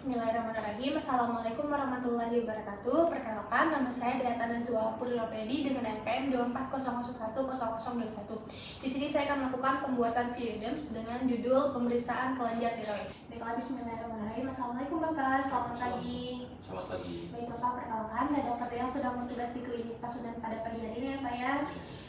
Bismillahirrahmanirrahim. Assalamualaikum warahmatullahi wabarakatuh. Perkenalkan, nama saya Dayata Nazwa Purlopedi dengan NPM 24010021. Di sini saya akan melakukan pembuatan video dance dengan judul pemeriksaan kelenjar tiroid. Baiklah, Bismillahirrahmanirrahim. Assalamualaikum Bapak, selamat pagi. Selamat pagi. Baik Bapak, perkenalkan saya dokter yang sedang bertugas di klinik Pasundan pada pagi hari ini ya Pak ya.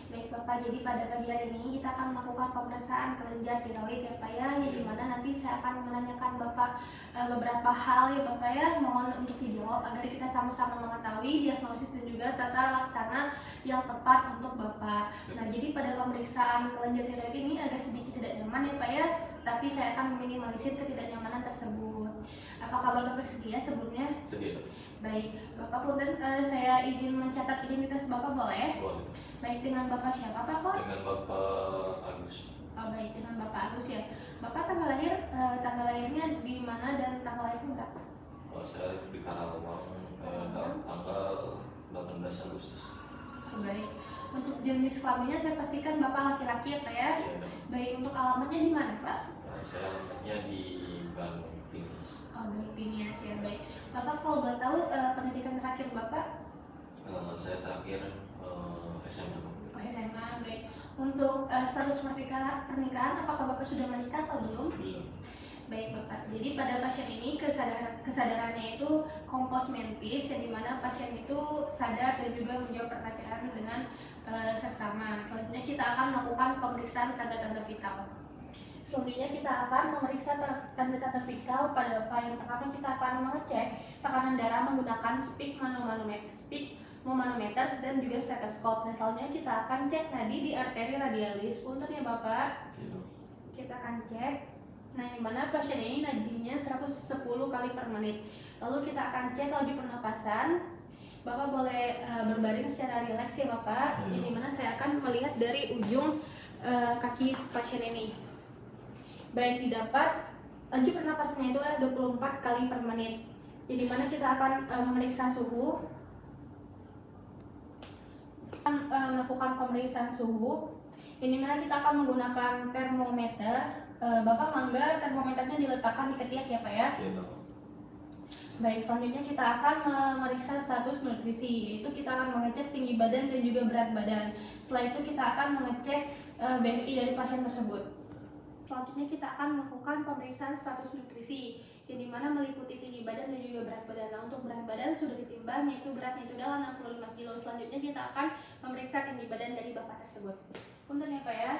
Baik Bapak, jadi pada pagi hari ini kita akan melakukan pemeriksaan kelenjar tiroid ya Pak ya, yang dimana nanti saya akan menanyakan Bapak beberapa hal ya Bapak ya, mohon untuk dijawab agar kita sama-sama mengetahui diagnosis dan juga tata laksana yang tepat untuk Bapak. Nah, jadi pada pemeriksaan kelenjar tiroid ini agak sedikit tidak nyaman ya Pak ya, tapi saya akan meminimalisir ketidaknyamanan tersebut. Apakah Bapak bersedia sebelumnya? Sedia. Baik, Bapak punten, saya izin mencatat identitas Bapak boleh? Boleh. Baik, dengan Bapak siapa Pak? Dengan Bapak Agus. Oh baik, dengan Bapak Agus ya. Bapak tanggal lahirnya di mana dan tanggal lahirnya berapa? Saya di Karawang dalam tanggal 18 Agustus. Oh, baik. Untuk jenis kelaminnya saya pastikan Bapak laki-laki ya Pak ya? Iya. Baik, untuk alamatnya di mana Pak? Saya alamatnya di Bandung, Pinus. Oh baik, Pinias ya, baik. Bapak kalau boleh tahu pendidikan terakhir Bapak? Saya terakhir SMA. Oh SMA, baik. Untuk status pernikahan, apakah Bapak sudah menikah atau belum? Belum. Baik Bapak, jadi pada pasien ini kesadarannya itu kompos mentis, yang dimana pasien itu sadar dan juga menjawab pertanyaan dengan seksama. Selanjutnya kita akan melakukan pemeriksaan tanda-tanda vital. Selanjutnya kita akan memeriksa tanda-tanda vital pada Bapak. Yang pertama kita akan mengecek tekanan darah menggunakan sphygmomanometer dan juga stetoskop. Nah, selanjutnya kita akan cek nadi di arteri radialis. Punten ya Bapak. Kita akan cek. Nah, yang mana pasien ini nadinya 110 kali per menit. Lalu kita akan cek laju pernapasan. Bapak boleh berbaring secara rileks ya Bapak. Yang dimana saya akan melihat dari ujung kaki pasien ini. Baik, didapat laju pernapasannya itu adalah 24 kali per menit. Yang dimana kita akan memeriksa suhu. Melakukan pemeriksaan suhu. Yang dimana kita akan menggunakan termometer. Bapak mangga termometernya diletakkan di ketiak ya Pak ya? Iya. Baik, selanjutnya kita akan memeriksa status nutrisi, yaitu kita akan mengecek tinggi badan dan juga berat badan. Setelah itu kita akan mengecek BMI dari pasien tersebut. Selanjutnya kita akan melakukan pemeriksaan status nutrisi, yang dimana meliputi tinggi badan dan juga berat badan. Nah, untuk berat badan sudah ditimbang, yaitu beratnya itu adalah 65 kg. Selanjutnya kita akan memeriksa tinggi badan dari Bapak tersebut. Punten ya Pak ya,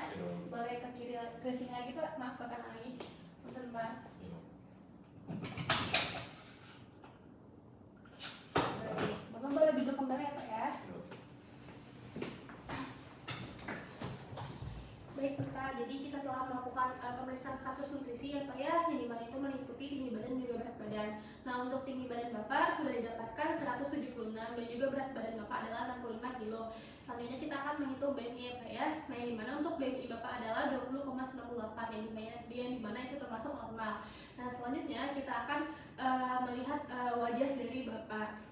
boleh ke kiri ke sini lagi Pak, maaf ke kanan lagi. Punten Pak. Bapak boleh duduk kembali ya Pak ya. Baik Bapak, jadi kita telah melakukan pemeriksaan status nutrisi ya Pak ya, yang dimana itu meliputi tinggi badan dan juga berat badan. Nah, untuk tinggi badan Bapak sudah didapatkan 176 dan juga berat badan Bapak adalah 65 kg. Selanjutnya kita akan menghitung BMI ya Pak ya. Nah, yang dimana untuk BMI Bapak adalah 20,98, yang dimana itu termasuk normal. Nah, selanjutnya kita akan melihat wajah dari Bapak.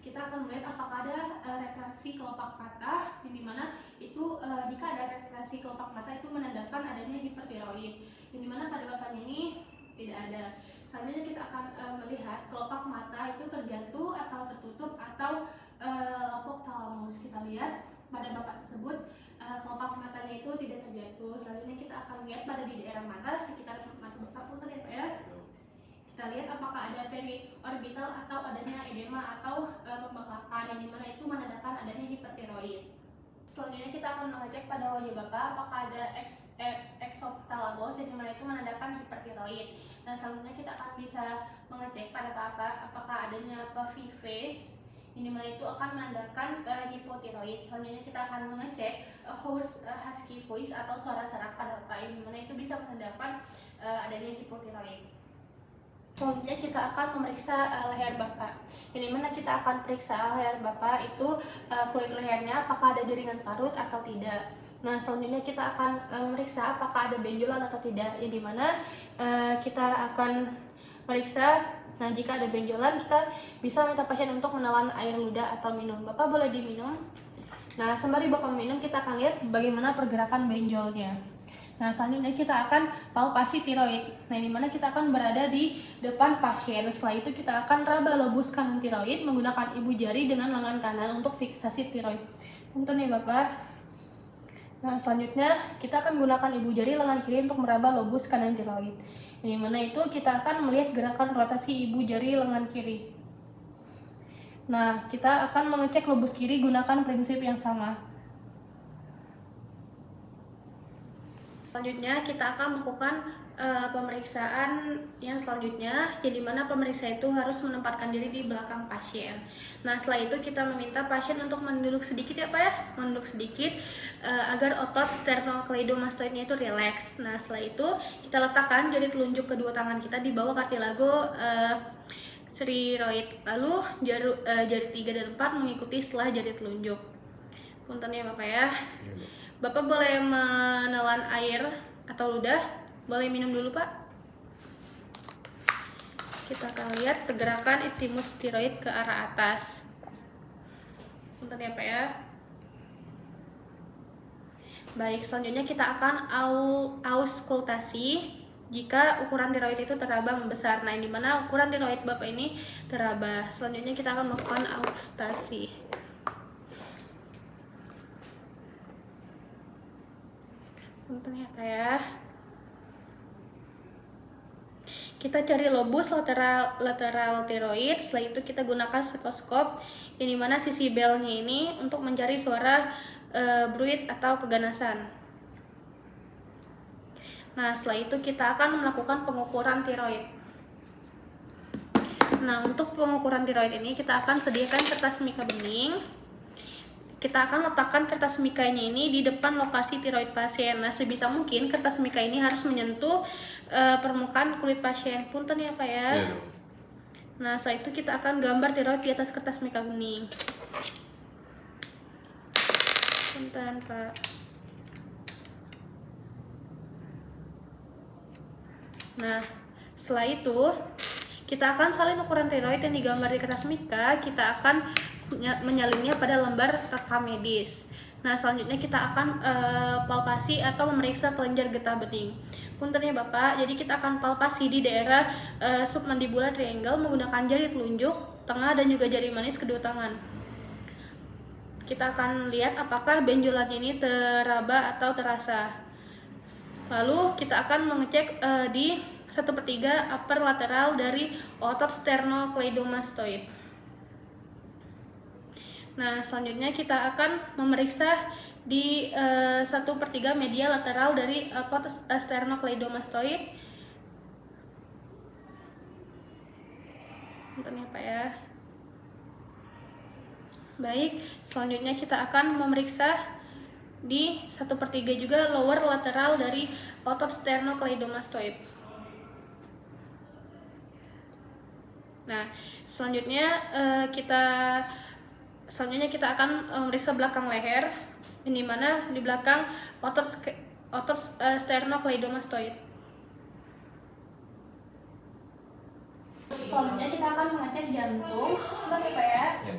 Kita akan melihat apakah ada retraksi kelopak mata, yang dimana itu jika ada retraksi kelopak mata itu menandakan adanya hipertiroid, yang dimana pada Bapak ini tidak ada. Selanjutnya kita akan melihat kelopak mata itu terjatuh atau tertutup atau lopok talamus. Kita lihat pada Bapak tersebut kelopak matanya itu tidak terjatuh. Selanjutnya kita akan lihat pada di daerah mata sekitar mata Bapak pun ya Pak ya. Kita lihat apakah ada periorbital atau adanya edema atau pembengkakan, yang dimana itu menandakan adanya hipertiroid. Selanjutnya kita akan mengecek pada wajah Bapak apakah ada exophthalmos, yang dimana itu menandakan hipertiroid. Nah, selanjutnya kita akan bisa mengecek pada Bapak apakah adanya puffy face, yang dimana itu akan menandakan hipotiroid. Selanjutnya kita akan mengecek husky voice atau suara serak pada Bapak, yang dimana itu bisa menandakan adanya hipotiroid. Selanjutnya kita akan memeriksa leher Bapak. Yang dimana kita akan periksa leher Bapak itu kulit lehernya apakah ada jaringan parut atau tidak. Nah, selanjutnya kita akan memeriksa apakah ada benjolan atau tidak. Yang dimana kita akan meriksa. Nah, jika ada benjolan kita bisa minta pasien untuk menelan air ludah atau minum. Bapak boleh diminum. Nah, sembari Bapak minum kita akan lihat bagaimana pergerakan benjolnya. Nah, selanjutnya kita akan palpasi tiroid. Nah, di mana kita akan berada di depan pasien. Setelah itu kita akan raba lobus kanan tiroid menggunakan ibu jari dengan lengan kanan untuk fiksasi tiroid. Punten ya Bapak. Nah, selanjutnya kita akan gunakan ibu jari lengan kiri untuk meraba lobus kanan tiroid. Di mana itu kita akan melihat gerakan rotasi ibu jari lengan kiri. Nah, kita akan mengecek lobus kiri gunakan prinsip yang sama. Selanjutnya kita akan melakukan pemeriksaan yang selanjutnya, jadi mana pemeriksa itu harus menempatkan diri di belakang pasien. Nah, setelah itu kita meminta pasien untuk menunduk sedikit ya Pak ya, menunduk sedikit agar otot sternocleidomastoidnya itu rileks. Nah, setelah itu kita letakkan jari telunjuk kedua tangan kita di bawah kartilago spheroid, lalu jari 3 dan 4 mengikuti setelah jari telunjuk. Punten ya Bapak ya. Bapak boleh menelan air atau ludah? Boleh minum dulu Pak? Kita akan lihat pergerakan istimus tiroid ke arah atas. Punten ya Pak ya. Baik, selanjutnya kita akan auskultasi jika ukuran tiroid itu teraba membesar. Nah, di mana ukuran tiroid Bapak ini teraba. Selanjutnya kita akan melakukan auskultasi. Punten ya Pak ya. Kita cari lobus lateral tiroid. Setelah itu kita gunakan stetoskop, yang dimana sisi belnya ini untuk mencari suara bruit atau keganasan. Nah, setelah itu kita akan melakukan pengukuran tiroid. Nah, untuk pengukuran tiroid ini kita akan sediakan kertas mika bening. Kita akan letakkan kertas mikanya ini di depan lokasi tiroid pasien. Nah, sebisa mungkin kertas mika ini harus menyentuh permukaan kulit pasien. Punten ya Pak ya. Iya. Nah, setelah itu kita akan gambar tiroid di atas kertas mika bening. Punten Pak. Nah, setelah itu kita akan salin ukuran tiroid yang digambar di kertas mika. Kita akan menyalinnya pada lembar rekam medis. Nah, selanjutnya kita akan palpasi atau memeriksa kelenjar getah bening. Punten ya Bapak, jadi kita akan palpasi di daerah submandibular triangle menggunakan jari telunjuk, tengah, dan juga jari manis kedua tangan. Kita akan lihat apakah benjolannya ini teraba atau terasa. Lalu kita akan mengecek di 1/3 upper lateral dari otot sternocleidomastoid. Nah, selanjutnya kita akan memeriksa di 1/3 medial lateral dari otot sternocleidomastoid. Punten ya Pak ya. Baik, selanjutnya kita akan memeriksa di 1/3 juga lower lateral dari otot sternocleidomastoid. Nah, selanjutnya kita akan memeriksa belakang leher, di mana di belakang otot sternocleidomastoid. Selanjutnya kita akan mengecek jantung, benar ya Pak ya? Iya.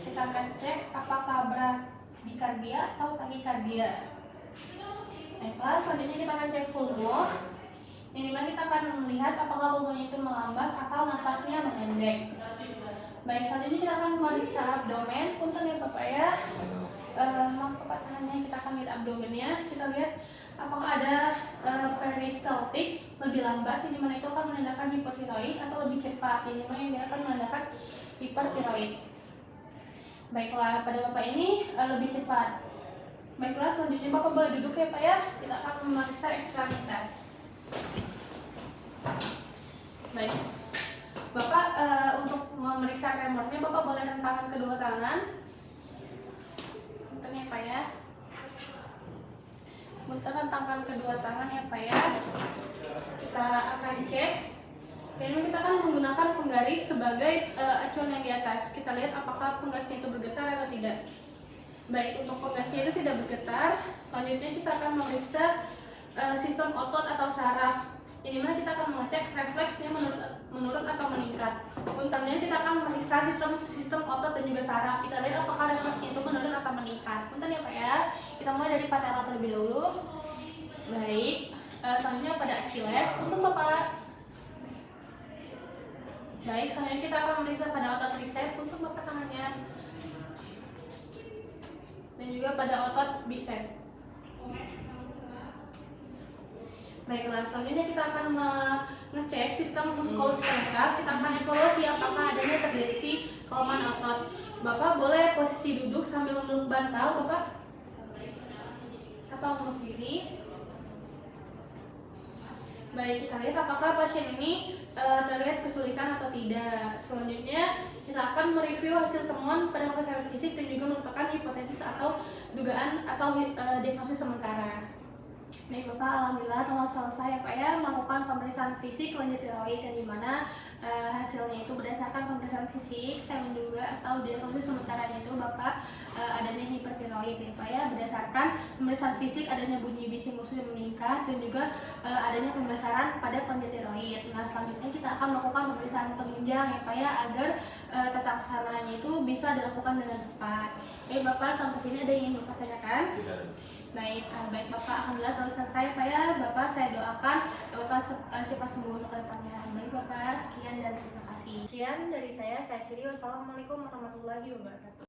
Kita akan cek apakah bradikardia atau takikardia. Baiklah, selanjutnya kita akan cek pulmo, yang dimana kita akan melihat apakah pulmonya itu melambat atau nafasnya mendek. Baik, selanjutnya kita akan memeriksa abdomen. Punten ya Bapak ya. Maaf kepatangannya, kita akan lihat abdomennya. Kita lihat apakah ada peristaltik lebih lambat, yang dimana itu akan menandakan hipotiroid, atau lebih cepat, yang dimana ini akan menandakan hipertiroid. Baiklah, pada Bapak ini lebih cepat. Baiklah, selanjutnya Bapak boleh duduk ya Pak ya. Kita akan memeriksa ekstremitas. Baik, Bapak untuk memeriksa tremornya, Bapak boleh rentangkan kedua tangan. Punten ya Pak ya. Punten, rentangkan kedua tangan ya Pak ya. Kita akan cek. Ini kita akan menggunakan penggaris sebagai acuan yang di atas. Kita lihat apakah penggarisnya itu bergetar atau tidak. Baik, untuk penggarisnya itu tidak bergetar. Selanjutnya kita akan memeriksa sistem otot atau saraf, yang dimana kita akan mengecek refleksnya menurun atau meningkat. Puntennya kita akan memeriksa sistem otot dan juga saraf. Kita lihat apakah refleksnya itu menurun atau meningkat. Punten ya Pak ya. Kita mulai dari patella terlebih dahulu. Baik, selanjutnya pada Achilles untuk Bapak. Baik, selanjutnya kita akan memeriksa pada otot tricep untuk Bapak tangannya. Dan juga pada otot bicep. Baiklah, selanjutnya kita akan mengecek sistem muskuloskeletal. Kita akan evaluasi apakah adanya terdeteksi kelemahan otot. Bapak boleh posisi duduk sambil memeluk bantal, Bapak, atau memeluk diri. Baik, kita lihat apakah pasien ini terlihat kesulitan atau tidak. Selanjutnya kita akan mereview hasil temuan pada pemeriksaan fisik dan juga menentukan hipotesis atau dugaan atau diagnosis sementara. Baik Bapak, alhamdulillah telah selesai ya Pak ya melakukan pemeriksaan fisik lanjut tiroid, yang dimana hasilnya itu berdasarkan pemeriksaan fisik saya menduga atau diagnosis sementaranya itu Bapak adanya hipertiroid ya Pak ya, berdasarkan pemeriksaan fisik adanya bunyi bising musuh yang meningkat dan juga adanya pembesaran pada kelenjar tiroid. Nah, selanjutnya kita akan melakukan pemeriksaan penunjang ya Pak ya, agar tata laksananya itu bisa dilakukan dengan tepat. Baik Bapak, sampai sini ada yang ingin Bapak tanyakan? Tidak. Baik, baik Bapak, alhamdulillah telah selesai Pak ya. Bapak, saya doakan Bapak cepat sembuh untuk kedepannya. Baik Bapak, sekian dan terima kasih. Sekian dari saya akhiri. Wassalamualaikum warahmatullahi wabarakatuh.